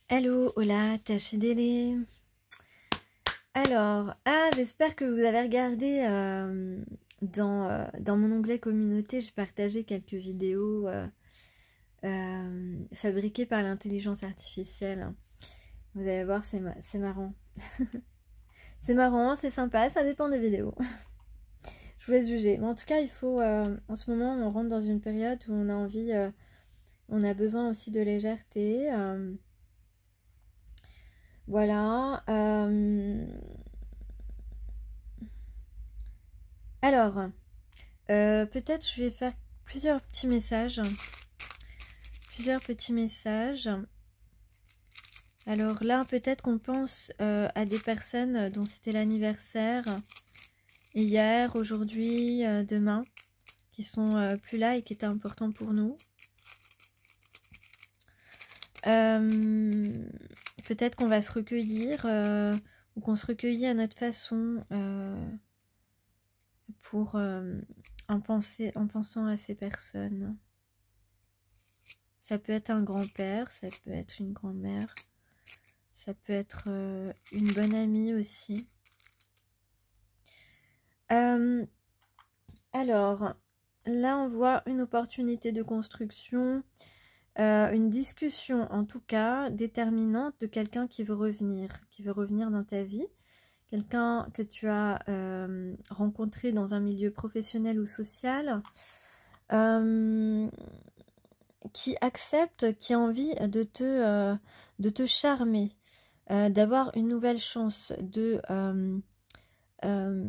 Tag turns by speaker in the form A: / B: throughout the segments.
A: Hello, hola, Tachidele. Alors, j'espère que vous avez regardé dans mon onglet communauté, j'ai partagé quelques vidéos fabriquées par l'intelligence artificielle. Vous allez voir, c'est marrant. C'est marrant, c'est sympa, ça dépend des vidéos. Je vous laisse juger. Mais en tout cas, il faut, en ce moment, on rentre dans une période où on a envie, on a besoin aussi de légèreté. Voilà. Alors, peut-être je vais faire plusieurs petits messages. Alors là, peut-être qu'on pense à des personnes dont c'était l'anniversaire hier, aujourd'hui, demain, qui sont plus là et qui étaient importants pour nous. Peut-être qu'on va se recueillir ou qu'on se recueillit à notre façon pour en pensant à ces personnes. Ça peut être un grand-père, ça peut être une grand-mère, ça peut être une bonne amie aussi. Alors, là on voit une opportunité de construction, une discussion en tout cas déterminante de quelqu'un qui veut revenir dans ta vie. Quelqu'un que tu as rencontré dans un milieu professionnel ou social, qui accepte, qui a envie de te charmer, d'avoir une nouvelle chance d'un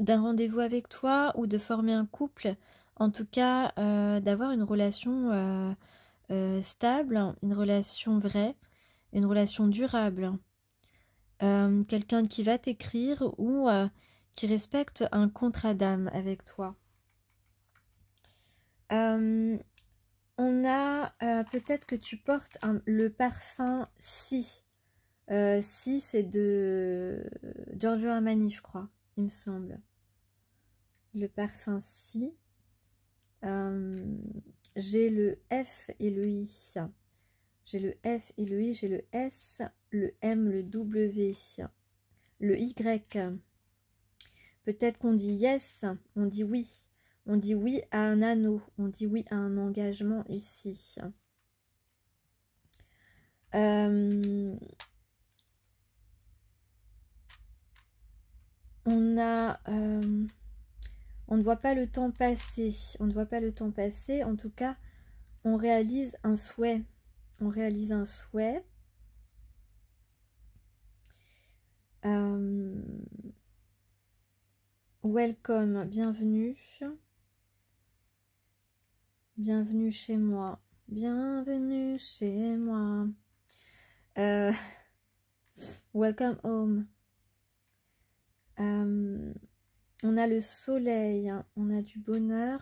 A: rendez-vous avec toi ou de former un couple, en tout cas d'avoir une relation stable, une relation vraie, une relation durable. Quelqu'un qui va t'écrire ou qui respecte un contrat d'âme avec toi. On a peut-être que tu portes le parfum Si. Si, c'est de Giorgio Armani, je crois, il me semble. Le parfum Si. J'ai le F et le I. J'ai le F et le I, j'ai le S, le M, le W, le Y. Peut-être qu'on dit yes, on dit oui. On dit oui à un anneau, on dit oui à un engagement ici. On ne voit pas le temps passer. On ne voit pas le temps passer. En tout cas, on réalise un souhait. On réalise un souhait. Welcome, bienvenue. Bienvenue chez moi. Bienvenue chez moi. Welcome home. On a le soleil, hein, on a du bonheur.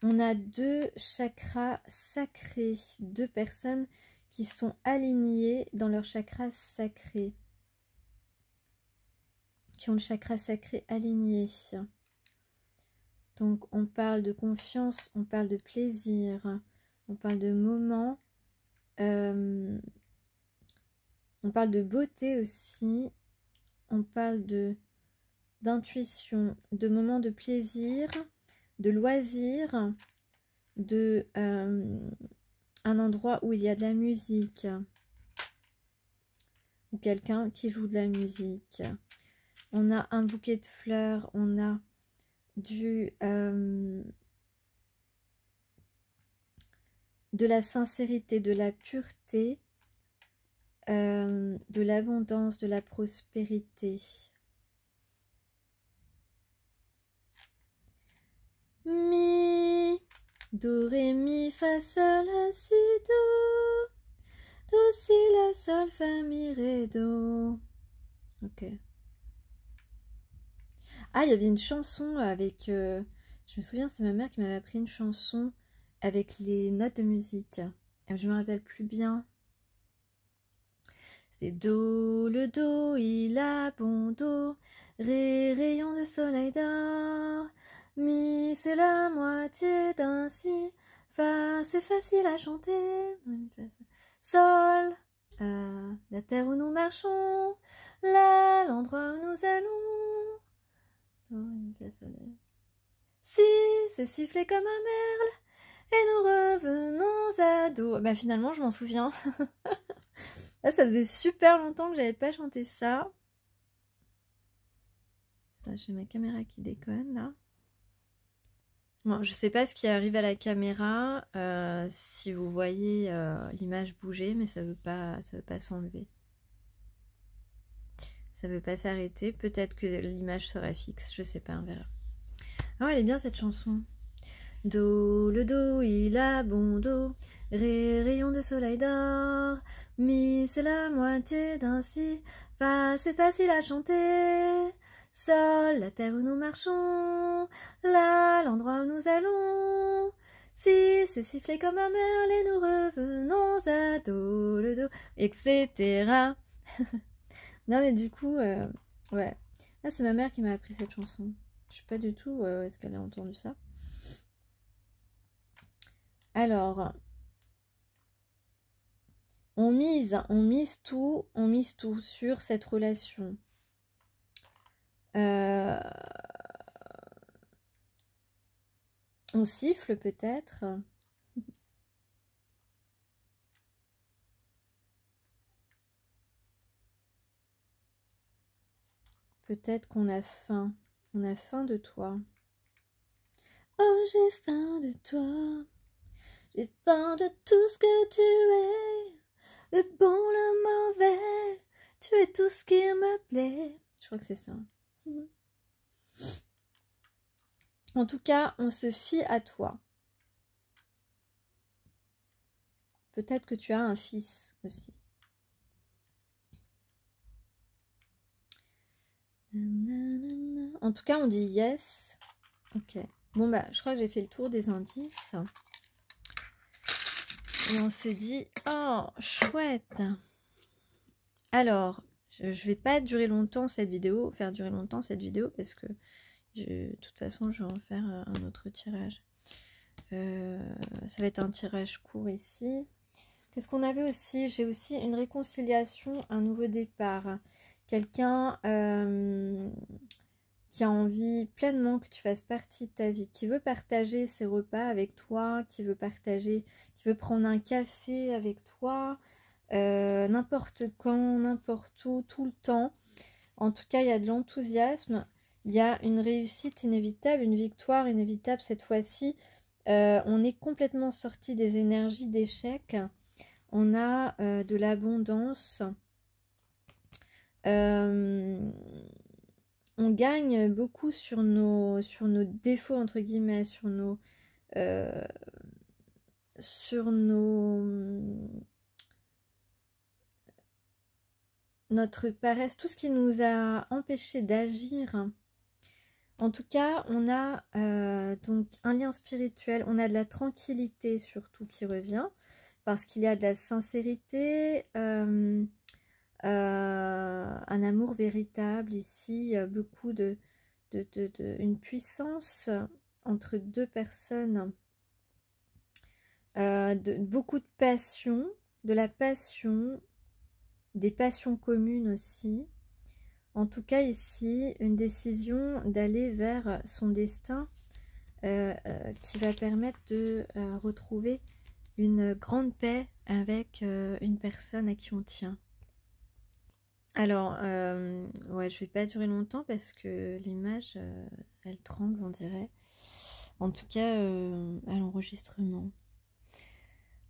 A: On a deux chakras sacrés, deux personnes qui sont alignées dans leur chakra sacré, qui ont le chakra sacré aligné. Donc on parle de confiance, on parle de plaisir, on parle de moments, on parle de beauté aussi, on parle d'intuition, de moments de plaisir, de loisirs, de un endroit où il y a de la musique, ou quelqu'un qui joue de la musique. On a un bouquet de fleurs, on a de la sincérité, de la pureté, de l'abondance, de la prospérité. Mi, do, ré, mi, fa, sol, la, si, do. Do, si, la, sol, fa, mi, ré, do. Ok. Ah, il y avait une chanson avec... je me souviens, c'est ma mère qui m'avait appris une chanson avec les notes de musique. Je me rappelle plus bien. C'est do, le do, il a bon do. Ré, rayon de soleil d'or. Mi, c'est la moitié d'un si. Fa, c'est facile à chanter. Sol, la terre où nous marchons, là, l'endroit où nous allons. Do, une place soleil. Si, c'est sifflé comme un merle, et nous revenons à Do. Bah finalement, je m'en souviens. Là, ça faisait super longtemps que j'avais pas chanté ça. J'ai ma caméra qui déconne, là. Bon, je sais pas ce qui arrive à la caméra, si vous voyez l'image bouger, mais ça veut pas s'enlever. Ça veut pas s'arrêter. Peut-être que l'image sera fixe, je sais pas, on verra. Ah, elle est bien cette chanson. Do, le do, il a bon do. Ré, rayon de soleil d'or. Mi, c'est la moitié d'un si. Fa, c'est facile à chanter. Sol, la terre où nous marchons. Là, l'endroit où nous allons. Si, c'est sifflé comme un merle et nous revenons à do, le do, etc. Non mais du coup, ouais. Là, c'est ma mère qui m'a appris cette chanson. Je sais pas du tout où est-ce qu'elle a entendu ça. Alors, on mise tout sur cette relation. On siffle peut-être. Peut-être qu'on a faim. On a faim de toi. Oh, j'ai faim de toi. J'ai faim de tout ce que tu es. Le bon, le mauvais. Tu es tout ce qui me plaît. Je crois que c'est ça. En tout cas, on se fie à toi. Peut-être que tu as un fils aussi. En tout cas, on dit yes. Ok. Bon, bah, je crois que j'ai fait le tour des indices. Et on se dit, oh, chouette. Alors, je vais pas durer longtemps cette vidéo, faire durer longtemps cette vidéo, parce que de toute façon, je vais en faire un autre tirage. Ça va être un tirage court ici. Qu'est-ce qu'on avait aussi? J'ai aussi une réconciliation, un nouveau départ. Quelqu'un qui a envie pleinement que tu fasses partie de ta vie, qui veut partager ses repas avec toi, qui veut prendre un café avec toi, n'importe quand, n'importe où, tout le temps. En tout cas, il y a de l'enthousiasme, il y a une réussite inévitable, une victoire inévitable cette fois-ci. On est complètement sorti des énergies d'échec. On a de l'abondance. On gagne beaucoup sur nos défauts, entre guillemets, sur notre paresse, tout ce qui nous a empêché d'agir. En tout cas, on a donc un lien spirituel, on a de la tranquillité surtout qui revient, parce qu'il y a de la sincérité, un amour véritable ici, beaucoup une puissance entre deux personnes, beaucoup de passion, de la passion, des passions communes aussi. En tout cas ici, une décision d'aller vers son destin qui va permettre de retrouver une grande paix avec une personne à qui on tient. Alors, ouais, je vais pas durer longtemps parce que l'image, elle tremble, on dirait. En tout cas, à l'enregistrement.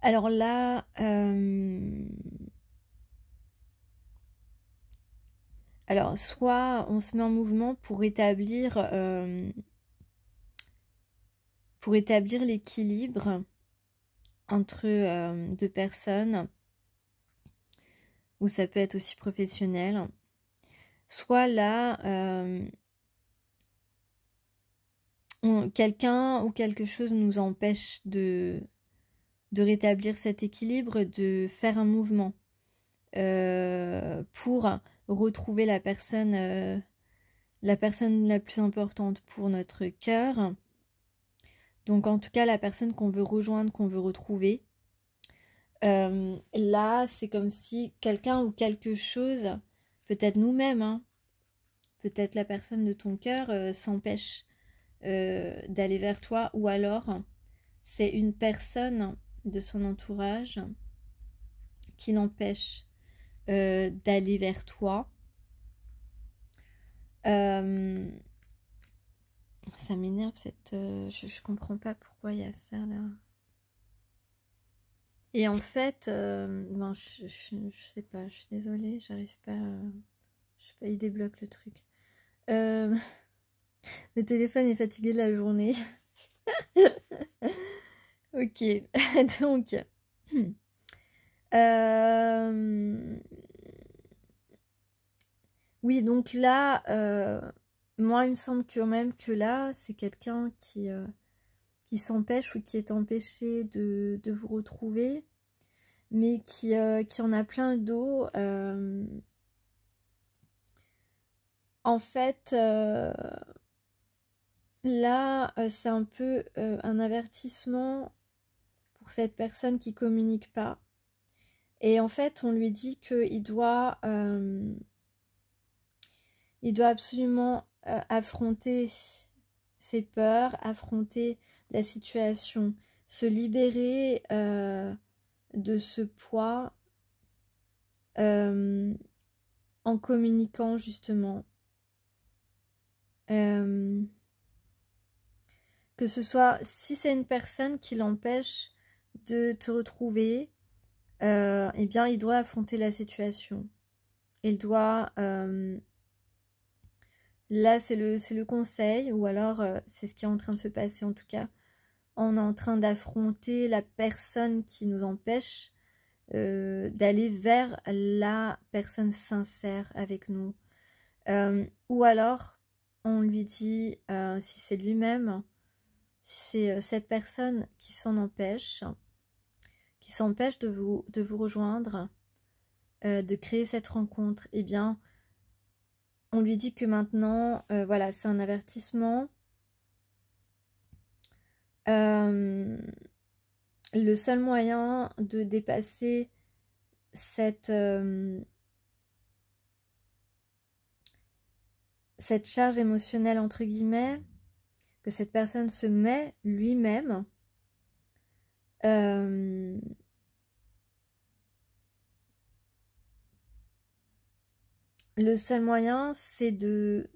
A: Alors là, alors soit on se met en mouvement pour établir l'équilibre entre deux personnes, ou ça peut être aussi professionnel. Soit là, quelqu'un ou quelque chose nous empêche de rétablir cet équilibre, de faire un mouvement pour retrouver la personne la plus importante pour notre cœur. Donc en tout cas la personne qu'on veut rejoindre, qu'on veut retrouver. Là, c'est comme si quelqu'un ou quelque chose, peut-être nous-mêmes, hein, peut-être la personne de ton cœur s'empêche d'aller vers toi, ou alors c'est une personne de son entourage qui l'empêche d'aller vers toi. Ça m'énerve cette... je comprends pas pourquoi il y a ça là. Et en fait, ben, je sais pas, je suis désolée, j'arrive pas... je sais pas, il débloque le truc. Le téléphone est fatigué de la journée. Ok, donc... Oui, donc là, moi, il me semble quand même que là, c'est quelqu'un qui s'empêche ou qui est empêché de vous retrouver, mais qui en a plein le dos. En fait, là, c'est un peu un avertissement pour cette personne qui communique pas. Et en fait, on lui dit qu'il il doit absolument affronter ses peurs, affronter la situation, se libérer de ce poids en communiquant justement. Que ce soit, si c'est une personne qui l'empêche de te retrouver, eh bien il doit affronter la situation. Il doit... là c'est le conseil, ou alors c'est ce qui est en train de se passer en tout cas. On est en train d'affronter la personne qui nous empêche d'aller vers la personne sincère avec nous. Ou alors, on lui dit, si c'est lui-même, si c'est cette personne qui s'en empêche, qui s'empêche de vous rejoindre, de créer cette rencontre, eh bien, on lui dit que maintenant, voilà, c'est un avertissement. Le seul moyen de dépasser cette charge émotionnelle, entre guillemets, que cette personne se met lui-même, le seul moyen, c'est de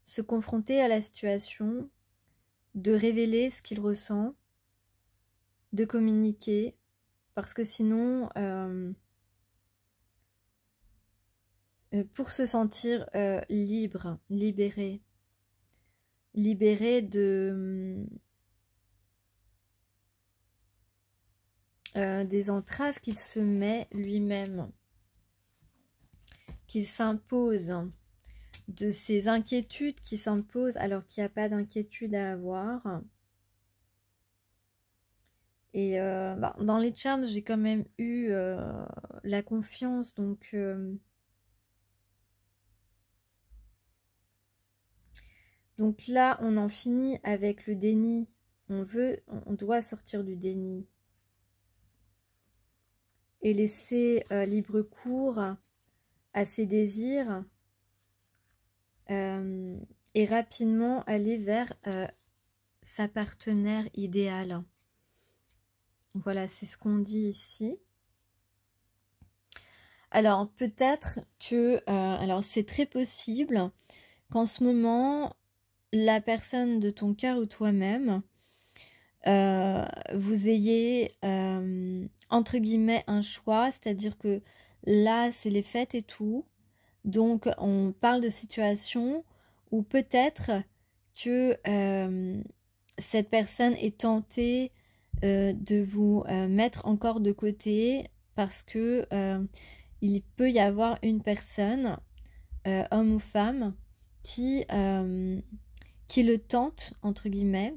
A: se confronter à la situation, de révéler ce qu'il ressent, de communiquer, parce que sinon, pour se sentir libre, libéré de des entraves qu'il se met lui-même, qu'il s'impose, de ces inquiétudes qui s'imposent alors qu'il n'y a pas d'inquiétude à avoir. Et dans les charms, j'ai quand même eu la confiance, donc là, on en finit avec le déni. On doit sortir du déni et laisser libre cours à ses désirs et rapidement aller vers sa partenaire idéale. Voilà, c'est ce qu'on dit ici. Alors, peut-être que... alors, c'est très possible qu'en ce moment, la personne de ton cœur ou toi-même, vous ayez, entre guillemets, un choix. C'est-à-dire que là, c'est les fêtes et tout. Donc, on parle de situation où peut-être que cette personne est tentée de vous mettre encore de côté parce que il peut y avoir une personne, homme ou femme, qui le tente, entre guillemets,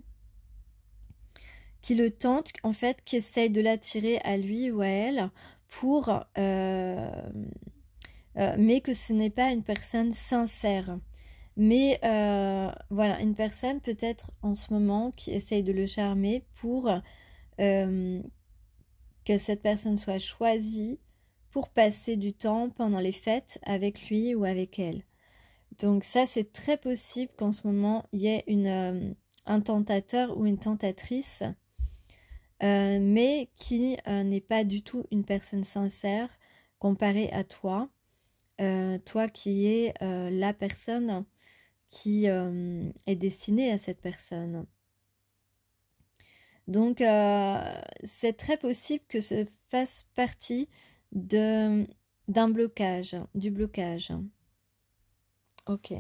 A: qui le tente, en fait, qui essaye de l'attirer à lui ou à elle pour... mais que ce n'est pas une personne sincère. Mais voilà, une personne peut-être en ce moment qui essaye de le charmer pour que que cette personne soit choisie pour passer du temps pendant les fêtes avec lui ou avec elle. Donc ça, c'est très possible qu'en ce moment, il y ait un tentateur ou une tentatrice, mais qui n'est pas du tout une personne sincère comparée à toi. Toi qui es la personne qui est destinée à cette personne. Donc, c'est très possible que ce fasse partie d'un blocage, du blocage. Ok.